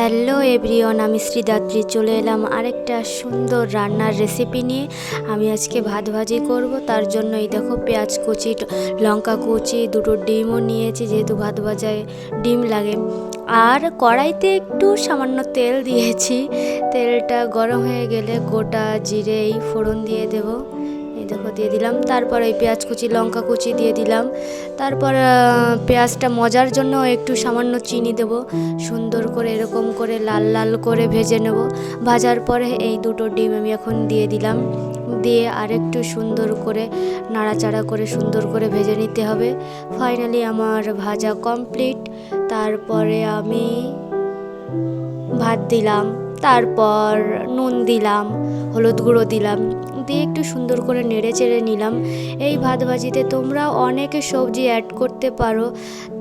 Hello everyone, আমি শ্রীদাত্রী চলে এলাম আরেকটা সুন্দর রান্নার রেসিপি নিয়ে। আমি আজকে ভাত ভাজি করব, তার জন্য এই দেখো পেঁয়াজ কুচি, লঙ্কা কুচি, দুটো ডিমও নিয়েছি, যেহেতু ভাত ভাজায় ডিম লাগে। আর কড়াইতে একটু সামান্য তেল দিয়েছি। তেলটা গরম হয়ে গেলে গোটা জিরে এই ফোড়ন দিয়ে দেবো। এই দেখো দিয়ে দিলাম। তারপর এই পেঁয়াজ কুচি, লঙ্কা কুচি দিয়ে দিলাম। তারপর পেঁয়াজটা মজার জন্য একটু সামান্য চিনি দেব। সুন্দর করে এরকম করে লাল লাল করে ভেজে নেব। ভাজার পরে এই দুটো ডিম আমি এখন দিয়ে দিলাম। দিয়ে আরেকটু সুন্দর করে নাড়াচাড়া করে সুন্দর করে ভেজে নিতে হবে। ফাইনালি আমার ভাজা কমপ্লিট। তারপরে আমি ভাত দিলাম, তারপর নুন দিলাম, হলুদ গুঁড়ো দিলাম, দিয়ে একটু সুন্দর করে নেড়ে চেড়ে নিলাম। এই ভাত ভাজিতে তোমরা অনেকে সবজি অ্যাড করতে পারো,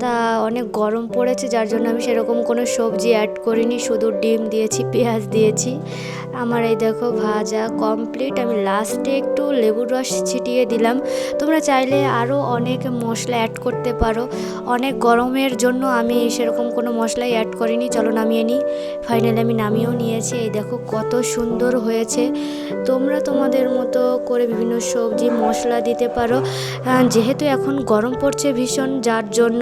তা অনেক গরম পড়েছে যার জন্য আমি সেরকম কোনো সবজি অ্যাড করিনি, শুধু ডিম দিয়েছি, পেঁয়াজ দিয়েছি। আমার এই দেখো ভাজা কমপ্লিট। আমি লাস্টে একটু লেবুর রস ছিটিয়ে দিলাম। তোমরা চাইলে আরও অনেক মশলা অ্যাড করতে পারো। অনেক গরমের জন্য আমি সেরকম কোনো মশলাই অ্যাড করিনি। চলো নামিয়ে নিই। ফাইনালি আমি নামিয়েও নিয়েছি। এই দেখো কত সুন্দর হয়েছে। তোমরা তোমাদের মতো করে বিভিন্ন সবজি মশলা দিতে পারো। যেহেতু এখন গরম পড়ছে ভীষণ, যার জন্য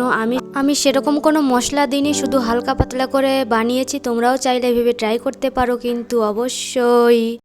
আমি সেরকম কোনো মশলা দিইনি, শুধু হালকা পাতলা করে বানিয়েছি। তোমরাও চাইলে ভেবে ট্রাই করতে পারো কিন্তু অবশ্যই।